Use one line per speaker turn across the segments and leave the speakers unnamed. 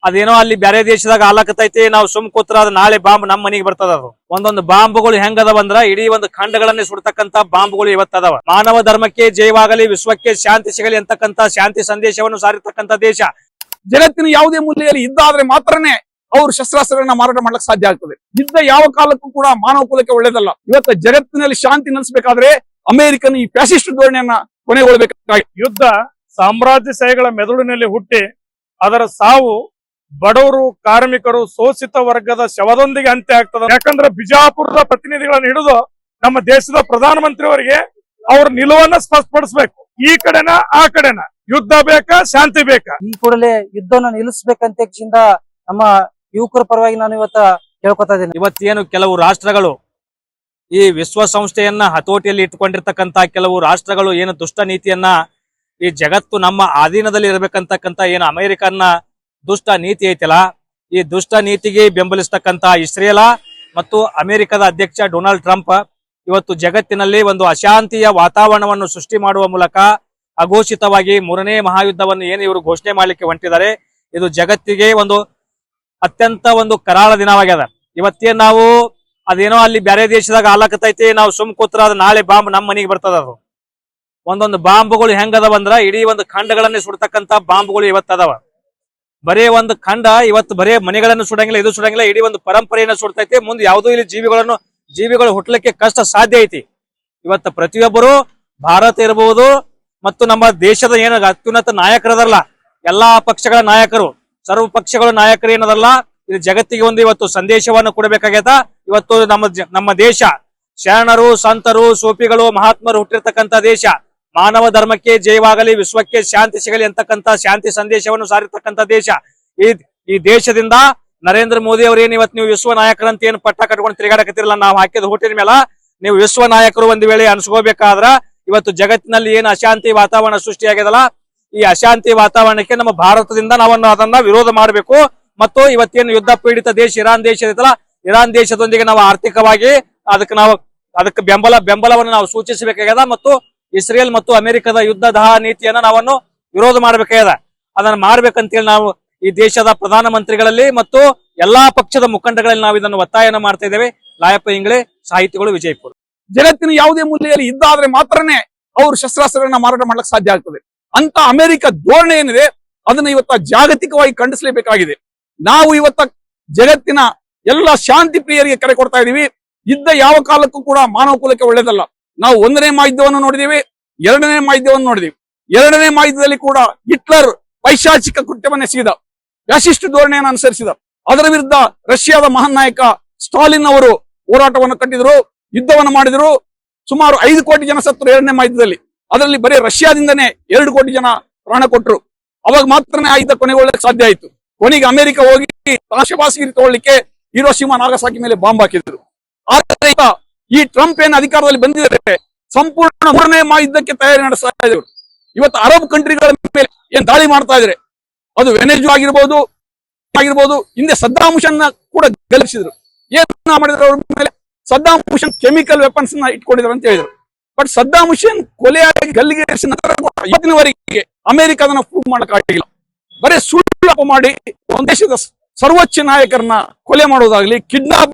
ಅದೇನೋ ಅಲ್ಲಿ ಬೇರೆ ದೇಶದಾಗ ಆಲಕತೈತಿ, ನಾವು ಸುಮ್ ಕೂತ್ರ ಅದು ನಾಳೆ ಬಾಂಬ್ ನಮ್ಮ ಮನೆಗೆ ಬರ್ತದ. ಅದು ಒಂದೊಂದು ಬಾಂಬ್ಗಳು ಹೆಂಗದವ ಅಂದ್ರ ಇಡೀ ಒಂದು ಖಂಡಗಳನ್ನೇ ಸುಡ್ತಕ್ಕಂತ ಬಾಂಬ್ಗಳು ಇವತ್ತದವ. ಮಾನವ ಧರ್ಮಕ್ಕೆ ಜಯವಾಗಲಿ, ವಿಶ್ವಕ್ಕೆ ಶಾಂತಿ ಸಿಗಲಿ ಅಂತಕ್ಕಂತ ಶಾಂತಿ ಸಂದೇಶವನ್ನು ಸಾರಿರ್ತಕ್ಕಂತ ದೇಶ.
ಜಗತ್ತಿನ ಯಾವುದೇ ಮೂಲೆಯಲ್ಲಿ ಯುದ್ಧ ಆದ್ರೆ ಮಾತ್ರನೇ ಅವರು ಶಸ್ತ್ರಾಸ್ತ್ರಗಳನ್ನ ಮಾರಾಟ ಮಾಡ್ಲಿಕ್ಕೆ ಸಾಧ್ಯ ಆಗ್ತದೆ. ಯುದ್ಧ ಯಾವ ಕಾಲಕ್ಕೂ ಕೂಡ ಮಾನವ ಕುಲಕ್ಕೆ ಒಳ್ಳೇದಲ್ಲ. ಇವತ್ತು ಜಗತ್ತಿನಲ್ಲಿ ಶಾಂತಿ ನೆಲೆಸಬೇಕಾದ್ರೆ ಅಮೆರಿಕನ್ ಈ ಫ್ಯಾಸಿಸ್ಟ್ ಧೋರಣೆಯನ್ನ ಕೊನೆಗೊಳ್ಳಬೇಕಾಗಿದೆ.
ಯುದ್ಧ ಸಾಮ್ರಾಜ್ಯಶಾಹಿಗಳ ಮೆದುಳಿನಲ್ಲಿ ಹುಟ್ಟಿ ಅದರ ಸಾವು ಬಡವರು, ಕಾರ್ಮಿಕರು, ಶೋಷಿತ ವರ್ಗದ ಶವದೊಂದಿಗೆ ಅಂತ್ಯ ಆಗ್ತದೆ. ಯಾಕಂದ್ರೆ ಬಿಜಾಪುರದ ಪ್ರತಿನಿಧಿಗಳನ್ನು ಹಿಡಿದು ನಮ್ಮ ದೇಶದ ಪ್ರಧಾನಮಂತ್ರಿಯವರಿಗೆ ಅವ್ರ ನಿಲುವನ್ನ ಸ್ಪಷ್ಟಪಡಿಸಬೇಕು. ಈ ಕಡೆನ ಆ ಕಡೆನ ಯುದ್ಧ ಬೇಕಾ ಶಾಂತಿ ಬೇಕಾ?
ಈ ಕೂಡಲೇ ಯುದ್ಧವನ್ನು ನಿಲ್ಲಿಸಬೇಕಂತ ನಮ್ಮ ಯುವಕರ ಪರವಾಗಿ ನಾನು ಇವತ್ತ ಕೇಳ್ಕೊತಾ ಇದ್ದೀನಿ.
ಇವತ್ತೇನು ಕೆಲವು ರಾಷ್ಟ್ರಗಳು ಈ ವಿಶ್ವಸಂಸ್ಥೆಯನ್ನ ಹತೋಟಿಯಲ್ಲಿ ಇಟ್ಟುಕೊಂಡಿರ್ತಕ್ಕಂತ ಕೆಲವು ರಾಷ್ಟ್ರಗಳು ಏನು ದುಷ್ಟ ನೀತಿಯನ್ನ, ಈ ಜಗತ್ತು ನಮ್ಮ ಅಧೀನದಲ್ಲಿ ಇರಬೇಕಂತಕ್ಕಂತ ಏನು ಅಮೆರಿಕನ್ನ ದುಷ್ಟ ನೀತಿ ಐತಲ್ಲ, ಈ ದುಷ್ಟ ನೀತಿಗೆ ಬೆಂಬಲಿಸ್ತಕ್ಕಂತ ಇಸ್ರೇಲ ಮತ್ತು ಅಮೆರಿಕದ ಅಧ್ಯಕ್ಷ ಡೊನಾಲ್ಡ್ ಟ್ರಂಪ್ ಇವತ್ತು ಜಗತ್ತಿನಲ್ಲಿ ಒಂದು ಅಶಾಂತಿಯ ವಾತಾವರಣವನ್ನು ಸೃಷ್ಟಿ ಮಾಡುವ ಮೂಲಕ ಅಘೋಷಿತವಾಗಿ 3ನೇ ಮಹಾಯುದ್ಧವನ್ನು ಏನು ಇವರು ಘೋಷಣೆ ಮಾಡ್ಲಿಕ್ಕೆ ಹೊಂಟಿದ್ದಾರೆ. ಇದು ಜಗತ್ತಿಗೆ ಒಂದು ಅತ್ಯಂತ ಒಂದು ಕರಾಳ ದಿನವಾಗ್ಯದ. ಇವತ್ತೇನ್ ನಾವು ಅದೇನೋ ಅಲ್ಲಿ ಬೇರೆ ದೇಶದಾಗ ಆಲಕತೈತಿ, ನಾವು ಸುಮ್ ಕೂತ್ರ ಅದು ನಾಳೆ ಬಾಂಬ್ ನಮ್ಮ ಮನೆಗೆ ಬರ್ತದ. ಅದು ಒಂದೊಂದು ಬಾಂಬ್ಗಳು ಹೆಂಗದವ ಅಂದ್ರ ಇಡೀ ಒಂದು ಖಂಡಗಳನ್ನೇ ಸುಡ್ತಕ್ಕಂತ ಬಾಂಬ್ಗಳು ಇವತ್ತದವ. ಬರೇ ಒಂದು ಖಂಡ ಇವತ್ತು ಬರೇ ಮನೆಗಳನ್ನು ಸುಡಂಗಿಲ್ಲ, ಇದು ಸುಡಂಗಿಲ್ಲ, ಇಡೀ ಒಂದು ಪರಂಪರೆಯನ್ನು ಸುಡ್ತೈತಿ. ಮುಂದೆ ಯಾವುದೋ ಇಲ್ಲಿ ಜೀವಿಗಳು ಹುಟ್ಟಲಿಕ್ಕೆ ಕಷ್ಟ ಸಾಧ್ಯ ಐತಿ. ಇವತ್ತು ಪ್ರತಿಯೊಬ್ಬರು ಭಾರತ ಇರಬಹುದು ಮತ್ತು ನಮ್ಮ ದೇಶದ ಏನು ಅತ್ಯುನ್ನತ ನಾಯಕರದಲ್ಲ, ಎಲ್ಲಾ ಪಕ್ಷಗಳ ನಾಯಕರು, ಸರ್ವ ಪಕ್ಷಗಳ ನಾಯಕರು ಏನದಲ್ಲ, ಇದು ಜಗತ್ತಿಗೆ ಒಂದು ಇವತ್ತು ಸಂದೇಶವನ್ನು ಕೊಡಬೇಕಾಗ್ಯದ. ಇವತ್ತು ನಮ್ಮ ದೇಶ ಶರಣರು, ಸಂತರು, ಸೂಫಿಗಳು, ಮಹಾತ್ಮರು ಹುಟ್ಟಿರ್ತಕ್ಕಂಥ ದೇಶ. ಮಾನವ ಧರ್ಮಕ್ಕೆ ಜಯವಾಗಲಿ, ವಿಶ್ವಕ್ಕೆ ಶಾಂತಿ ಸಿಗಲಿ ಅಂತಕ್ಕಂತ ಶಾಂತಿ ಸಂದೇಶವನ್ನು ಸಾರಿರ್ತಕ್ಕಂಥ ದೇಶ. ಈ ದೇಶದಿಂದ ನರೇಂದ್ರ ಮೋದಿ ಅವರೇನು ಇವತ್ತು ನೀವು ವಿಶ್ವ ನಾಯಕರಂತ ಏನು ಪಟ್ಟ ಕಟ್ಕೊಂಡು ತಿರುಗಾಡಕತ್ತಿರಲ್ಲ, ನಾವು ಹಾಕಿದ ಹುಟ್ಟಿನ ಮೇಲೆ ನೀವು ವಿಶ್ವ ನಾಯಕರು ಒಂದು ವೇಳೆ ಅನ್ಸ್ಕೋಬೇಕಾದ್ರ ಇವತ್ತು ಜಗತ್ತಿನಲ್ಲಿ ಏನು ಅಶಾಂತಿ ವಾತಾವರಣ ಸೃಷ್ಟಿಯಾಗ್ಯದಲ್ಲ, ಈ ಅಶಾಂತಿ ವಾತಾವರಣಕ್ಕೆ ನಮ್ಮ ಭಾರತದಿಂದ ಅದನ್ನ ವಿರೋಧ ಮಾಡಬೇಕು. ಮತ್ತು ಇವತ್ತೇನು ಯುದ್ಧ ಪೀಡಿತ ದೇಶ ಇರಾನ್ ದೇಶ ಇರುತ್ತಲ್ಲ, ಇರಾನ್ ದೇಶದೊಂದಿಗೆ ನಾವು ಆರ್ಥಿಕವಾಗಿ ಅದಕ್ಕೆ ಬೆಂಬಲವನ್ನು ನಾವು ಸೂಚಿಸಬೇಕಾಗ್ಯದ. ಮತ್ತು ಇಸ್ರೇಲ್ ಮತ್ತು ಅಮೆರಿಕದ ಯುದ್ಧದ ನೀತಿಯನ್ನ ನಾವನ್ನು ವಿರೋಧ ಮಾಡಬೇಕಾಗ್ಯದ. ಅದನ್ನ ಮಾಡ್ಬೇಕಂತೇಳಿ ನಾವು ಈ ದೇಶದ ಪ್ರಧಾನಮಂತ್ರಿಗಳಲ್ಲಿ ಮತ್ತು ಎಲ್ಲಾ ಪಕ್ಷದ ಮುಖಂಡಗಳಲ್ಲಿ ನಾವು ಇದನ್ನು ಒತ್ತಾಯನ ಮಾಡ್ತಾ ಇದ್ದೇವೆ. ಲಾಯಪ್ಪ ಇಂಗ್ಳೆ, ಸಾಹಿತಿಗಳು, ವಿಜಯಪುರ.
ಜಗತ್ತಿನ ಯಾವುದೇ ಮೂಲೆಯಲ್ಲಿ ಯುದ್ಧ ಆದ್ರೆ ಮಾತ್ರನೇ ಅವರು ಶಸ್ತ್ರಾಸ್ತ್ರಗಳನ್ನ ಮಾರಾಟ ಮಾಡ್ಲಿಕ್ಕೆ ಸಾಧ್ಯ ಆಗ್ತದೆ. ಅಂತ ಅಮೆರಿಕ ಧೋರಣೆ ಏನಿದೆ ಅದನ್ನ ಇವತ್ತ ಜಾಗತಿಕವಾಗಿ ಖಂಡಿಸಲೇಬೇಕಾಗಿದೆ. ನಾವು ಇವತ್ತ ಜಗತ್ತಿನ ಎಲ್ಲ ಶಾಂತಿ ಪ್ರಿಯರಿಗೆ ಕರೆ ಕೊಡ್ತಾ ಇದೀವಿ. ಯುದ್ಧ ಯಾವ ಕಾಲಕ್ಕೂ ಕೂಡ ಮಾನವ ಕುಲಕ್ಕೆ ಒಳ್ಳೇದಲ್ಲ. ನಾವು 1ನೇ ಮಹಾಯುದ್ಧವನ್ನು ನೋಡಿದೀವಿ, 2ನೇ ಮಹಾಯುದ್ಧವನ್ನು ನೋಡಿದೀವಿ. 2ನೇ ಮಹಾಯುದ್ಧದಲ್ಲಿ ಕೂಡ ಹಿಟ್ಲರ್ ಪೈಶಾಚಿಕ ಕೃತ್ಯವನ್ನ ಎಸಗಿದ, ಫ್ಯಾಸಿಸ್ಟ್ ಧೋರಣೆಯನ್ನು ಅನುಸರಿಸಿದ. ಅದರ ವಿರುದ್ಧ ರಷ್ಯಾದ ಮಹಾನ್ ನಾಯಕ ಸ್ಟಾಲಿನ್ ಅವರು ಹೋರಾಟವನ್ನು ಕಟ್ಟಿದ್ರು, ಯುದ್ಧವನ್ನು ಮಾಡಿದ್ರು. ಸುಮಾರು 5 ಕೋಟಿ ಜನ ಸತ್ತರು 2ನೇ ಮಹಾಯುದ್ಧದಲ್ಲಿ. ಅದರಲ್ಲಿ ಬರೀ ರಷ್ಯಾದಿಂದನೇ 2 ಕೋಟಿ ಜನ ಪ್ರಾಣ ಕೊಟ್ಟರು. ಅವಾಗ ಮಾತ್ರನೇ ಆ ಯುದ್ಧ ಕೊನೆಗೊಳ್ಳಕ್ಕೆ ಸಾಧ್ಯ ಆಯ್ತು. ಕೊನೆಗೆ ಅಮೆರಿಕ ಹೋಗಿ ಶಬಾಸ್ಗಿರಿ ತಗೊಳ್ಳಿಕ್ಕೆ ಹಿರೋಶಿಮಾ ನಾಗಸಾಕಿ ಮೇಲೆ ಬಾಂಬ್ ಹಾಕಿದ್ರು. ಆದರೆ ಈ ಟ್ರಂಪ್ ಏನು ಅಧಿಕಾರದಲ್ಲಿ ಬಂದಿದ್ದಾರೆ, ಸಂಪೂರ್ಣ 3ನೇ ಮಹಾಯುದ್ಧಕ್ಕೆ ತಯಾರಿ ನಡೆಸ್ತಾ ಇದ್ರು. ಇವತ್ತು ಅರಬ್ ಕಂಟ್ರಿಗಳ ಮೇಲೆ ಏನ್ ದಾಳಿ ಮಾಡ್ತಾ ಇದ್ರೆ, ಅದು ವೆನೆಜುವಾ ಆಗಿರ್ಬೋದು, ಹಿಂದೆ ಸದ್ದಾಂ ಹುಸೇನ್ ಕೂಡ ಗೆಲ್ಲಿಸಿದ್ರು. ಏನ್ ಮಾಡಿದ್ರು ಅವ್ರ ಮೇಲೆ? ಸದ್ದಾಂ ಹುಸೇನ್ ಕೆಮಿಕಲ್ ವೆಪನ್ಸ್ ನ ಇಟ್ಕೊಂಡಿದ್ರು ಅಂತ ಹೇಳಿದ್ರು. ಬಟ್ ಸದ್ದಾಂ ಹುಸೇನ್ ಕೊಲೆಯಾಗಿ ಗಲ್ಲಿಗೇರಿಸಿದ ನಂತರ ಇವತ್ತಿನವರೆಗೆ ಅಮೆರಿಕ ಅದನ್ನ ಪ್ರೂವ್ ಮಾಡಕ್ಕಾಗಿಲ್ಲ. ಬರೀ ಸುಳ್ಳು ಮಾಡಿ ಒಂದು ದೇಶದ ಸರ್ವೋಚ್ಚ ನಾಯಕರನ್ನ ಕೊಲೆ ಮಾಡೋದಾಗ್ಲಿ, ಕಿಡ್ನಾಪ್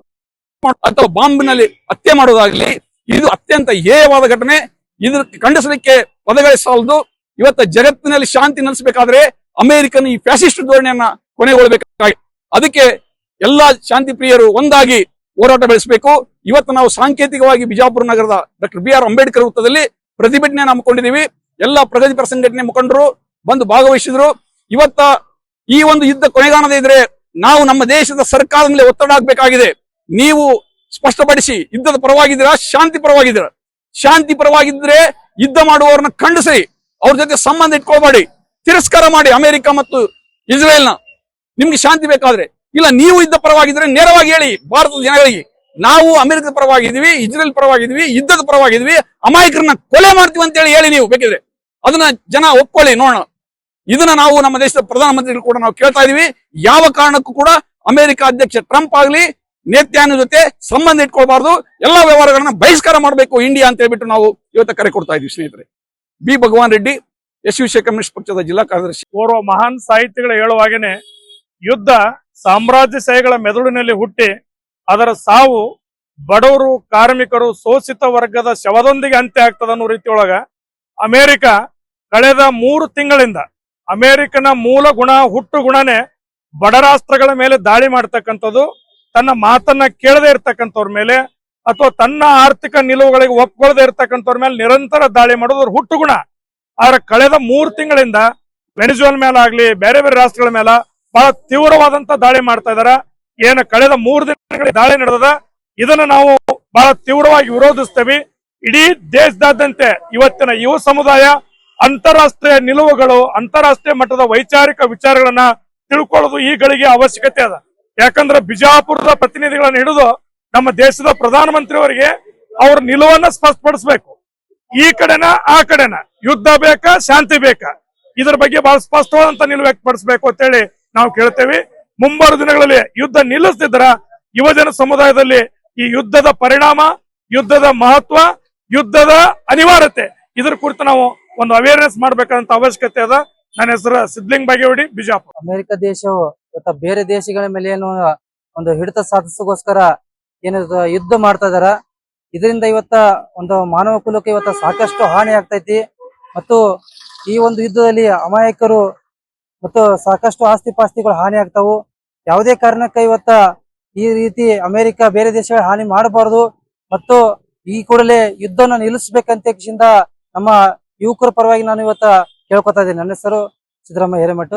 ಅಥವಾ ಬಾಂಬ್ನಲ್ಲಿ ಹತ್ಯೆ ಮಾಡೋದಾಗ್ಲಿ, ಇದು ಅತ್ಯಂತ ಹೇಯವಾದ ಘಟನೆ. ಇದಕ್ಕೆ ಖಂಡಿಸಲಿಕ್ಕೆ ಪದಗಳೇ ಸಾಲದು. ಇವತ್ತು ಜಗತ್ತಿನಲ್ಲಿ ಶಾಂತಿ ನೆಲೆಸಬೇಕಾದ್ರೆ ಅಮೆರಿಕನ್ ಈ ಫ್ಯಾಸಿಸ್ಟ್ ಧೋರಣೆಯನ್ನ ಕೊನೆಗೊಳ್ಳಬೇಕಾಗಿದೆ. ಅದಕ್ಕೆ ಎಲ್ಲಾ ಶಾಂತಿ ಪ್ರಿಯರು ಒಂದಾಗಿ ಹೋರಾಟ ಬೆಳೆಸಬೇಕು. ಇವತ್ತು ನಾವು ಸಾಂಕೇತಿಕವಾಗಿ ಬಿಜಾಪುರ ನಗರದ ಡಾಕ್ಟರ್ BR ಅಂಬೇಡ್ಕರ್ ವೃತ್ತದಲ್ಲಿ ಪ್ರತಿಭಟನೆಯನ್ನು ಹಮ್ಮಿಕೊಂಡಿದ್ದೀವಿ. ಎಲ್ಲ ಪ್ರಗತಿಪರ ಸಂಘಟನೆ ಮುಖಂಡರು ಬಂದು ಭಾಗವಹಿಸಿದ್ರು. ಇವತ್ತ ಈ ಒಂದು ಯುದ್ಧ ಕೊನೆಗಾಣದೇ ಇದ್ರೆ ನಾವು ನಮ್ಮ ದೇಶದ ಸರ್ಕಾರದ ಮೇಲೆ ಒತ್ತಡ ಹಾಕಬೇಕಾಗಿದೆ. ನೀವು ಸ್ಪಷ್ಟಪಡಿಸಿ, ಯುದ್ಧದ ಪರವಾಗಿದ್ದೀರಾ, ಶಾಂತಿ ಪರವಾಗಿದ್ದೀರಾ? ಶಾಂತಿ ಪರವಾಗಿದ್ರೆ ಯುದ್ಧ ಮಾಡುವವರನ್ನ ಖಂಡಿಸಿ, ಅವ್ರ ಜೊತೆ ಸಂಬಂಧ ಇಟ್ಕೊಳ್ಬೇಡಿ, ತಿರಸ್ಕಾರ ಮಾಡಿ ಅಮೆರಿಕ ಮತ್ತು ಇಸ್ರೇಲ್ನ. ನಿಮ್ಗೆ ಶಾಂತಿ ಬೇಕಾದ್ರೆ ಇಲ್ಲ, ನೀವು ಯುದ್ಧ ಪರವಾಗಿದ್ರೆ ನೇರವಾಗಿ ಹೇಳಿ ಭಾರತದ ಜನಗಳಿಗೆ, ನಾವು ಅಮೆರಿಕದ ಪರವಾಗಿದ್ವಿ, ಇಸ್ರೇಲ್ ಪರವಾಗಿದ್ವಿ, ಯುದ್ಧದ ಪರವಾಗಿದ್ವಿ, ಅಮಾಯಕರನ್ನ ಕೊಲೆ ಮಾಡ್ತೀವಿ ಅಂತ ಹೇಳಿ ನೀವು ಬೇಕಿದ್ರೆ ಅದನ್ನ ಜನ ಒಪ್ಕೊಳ್ಳಿ, ನೋಡೋಣ. ಇದನ್ನ ನಾವು ನಮ್ಮ ದೇಶದ ಪ್ರಧಾನಮಂತ್ರಿಗಳು ಕೂಡ ನಾವು ಕೇಳ್ತಾ ಇದೀವಿ. ಯಾವ ಕಾರಣಕ್ಕೂ ಕೂಡ ಅಮೆರಿಕ ಅಧ್ಯಕ್ಷ ಟ್ರಂಪ್ ಆಗ್ಲಿ ನೇತ್ಯಾನ ಜೊತೆ ಸಂಬಂಧ ಇಟ್ಕೊಳ್ಬಾರ್ದು, ಎಲ್ಲಾ ವ್ಯವಹಾರಗಳನ್ನ ಬಹಿಷ್ಕಾರ ಮಾಡಬೇಕು ಇಂಡಿಯಾ ಅಂತ ಹೇಳ್ಬಿಟ್ಟು ನಾವು ಇವತ್ತು ಕರೆ ಕೊಡ್ತಾ ಇದೀವಿ. ಸ್ನೇಹಿತರೆ, ಬಿ ಭಗವಾನ್ ರೆಡ್ಡಿ, ಎಸ್ ವಿಷಯ ಕಮ್ಯುನಿಸ್ಟ್ ಪಕ್ಷದ ಜಿಲ್ಲಾ ಕಾರ್ಯದರ್ಶಿ.
ಓರ್ವ ಮಹಾನ್ ಸಾಹಿತಿಗಳು ಹೇಳುವಾಗೇನೆ ಯುದ್ಧ ಸಾಮ್ರಾಜ್ಯಶಾಹಿಗಳ ಮೆದುಳಿನಲ್ಲಿ ಹುಟ್ಟಿ ಅದರ ಸಾವು ಬಡವರು, ಕಾರ್ಮಿಕರು, ಶೋಷಿತ ವರ್ಗದ ಶವದೊಂದಿಗೆ ಅಂತ್ಯ ಆಗ್ತದ ಅನ್ನೋ ರೀತಿಯೊಳಗ ಅಮೆರಿಕ ಕಳೆದ 3 ತಿಂಗಳಿಂದ ಅಮೆರಿಕನ ಮೂಲ ಗುಣ, ಹುಟ್ಟು ಗುಣನೇ ಬಡ ರಾಷ್ಟ್ರಗಳ ಮೇಲೆ ದಾಳಿ ಮಾಡ್ತಕ್ಕಂಥದ್ದು, ತನ್ನ ಮಾತನ್ನ ಕೇಳದೆ ಇರ್ತಕ್ಕಂಥವ್ರ ಮೇಲೆ ಅಥವಾ ತನ್ನ ಆರ್ಥಿಕ ನಿಲುವುಗಳಿಗೆ ಒಪ್ಕೊಳ್ಳದೆ ಇರ್ತಕ್ಕಂಥವ್ರ ಮೇಲೆ ನಿರಂತರ ದಾಳಿ ಮಾಡೋದು ಹುಟ್ಟು ಗುಣ. ಆದ್ರೆ ಕಳೆದ 3 ತಿಂಗಳಿಂದ ವೆನಿಜುವೆಲ್ ಮೇಲಾಗ್ಲಿ ಬೇರೆ ಬೇರೆ ರಾಷ್ಟ್ರಗಳ ಮೇಲೆ ಬಹಳ ತೀವ್ರವಾದಂತ ದಾಳಿ ಮಾಡ್ತಾ ಇದಾರ. ಏನು ಕಳೆದ 3 ದಿನಗಳ ದಾಳಿ ನಡೆದದ, ಇದನ್ನ ನಾವು ಬಹಳ ತೀವ್ರವಾಗಿ ವಿರೋಧಿಸ್ತೇವೆ. ಇಡೀ ದೇಶದಾದ್ಯಂತ ಇವತ್ತಿನ ಯುವ ಸಮುದಾಯ ಅಂತಾರಾಷ್ಟ್ರೀಯ ನಿಲುವುಗಳು, ಅಂತಾರಾಷ್ಟ್ರೀಯ ಮಟ್ಟದ ವೈಚಾರಿಕ ವಿಚಾರಗಳನ್ನ ತಿಳ್ಕೊಳ್ಳೋದು ಈ ಗಳಿಗೆ ಅವಶ್ಯಕತೆ ಅದ. ಯಾಕಂದ್ರೆ ಬಿಜಾಪುರದ ಪ್ರತಿನಿಧಿಗಳನ್ನ ಹಿಡಿದು ನಮ್ಮ ದೇಶದ ಪ್ರಧಾನಮಂತ್ರಿಯವರಿಗೆ ಅವ್ರ ನಿಲುವನ್ನ ಸ್ಪಷ್ಟಪಡಿಸಬೇಕು. ಈ ಕಡೆನ ಆ ಕಡೆನ ಯುದ್ಧ ಬೇಕಾ ಶಾಂತಿ ಬೇಕಾ, ಇದ್ರ ಬಗ್ಗೆ ಬಹಳ ಸ್ಪಷ್ಟವಾದಂತ ನಿಲುವು ವ್ಯಕ್ತಪಡಿಸಬೇಕು ಅಂತೇಳಿ ನಾವು ಕೇಳ್ತೇವೆ. ಮುಂಬರುವ ದಿನಗಳಲ್ಲಿ ಯುದ್ಧ ನಿಲ್ಲಿಸದಿದ್ರ ಯುವಜನ ಸಮುದಾಯದಲ್ಲಿ ಈ ಯುದ್ಧದ ಪರಿಣಾಮ, ಯುದ್ಧದ ಮಹತ್ವ, ಯುದ್ಧದ ಅನಿವಾರ್ಯತೆ ಇದ್ರ ಕುರಿತು ನಾವು ಒಂದು ಅವೇರ್ನೆಸ್ ಮಾಡ್ಬೇಕಂತ ಅವಶ್ಯಕತೆ ಅದ. ನನ್ನ ಹೆಸರು ಸಿದ್ಲಿಂಗ್ ಬಾಗೇವಾಡಿ, ಬಿಜಾಪುರ.
ಅಮೆರಿಕ ದೇಶವು ಇವತ್ತ ಬೇರೆ ದೇಶಗಳ ಮೇಲೆ ಏನು ಒಂದು ಹಿಡಿತ ಸಾಧಿಸೋಗೋಸ್ಕರ ಏನು ಯುದ್ಧ ಮಾಡ್ತಾ ಇದಾರ. ಇದರಿಂದ ಇವತ್ತ ಒಂದು ಮಾನವ ಕುಲಕ್ಕೆ ಇವತ್ತ ಸಾಕಷ್ಟು ಹಾನಿ ಆಗ್ತೈತಿ. ಮತ್ತು ಈ ಒಂದು ಯುದ್ಧದಲ್ಲಿ ಅಮಾಯಕರು ಮತ್ತು ಸಾಕಷ್ಟು ಆಸ್ತಿ ಪಾಸ್ತಿಗಳು ಹಾನಿ ಆಗ್ತಾವು. ಯಾವುದೇ ಕಾರಣಕ್ಕೆ ಇವತ್ತ ಈ ರೀತಿ ಅಮೆರಿಕ ಬೇರೆ ದೇಶಗಳ ಹಾನಿ ಮಾಡಬಾರದು ಮತ್ತು ಈ ಕೂಡಲೇ ಯುದ್ಧನ ನಿಲ್ಲಿಸಬೇಕಂತ ನಮ್ಮ ಯುವಕರ ಪರವಾಗಿ ನಾನು ಇವತ್ತ ಕೇಳ್ಕೊತಾ ಇದ್ದೀನಿ. ನನ್ನ ಹೆಸರು ಸಿದ್ದರಾಮಯ್ಯ ಹಿರೇಮಠ.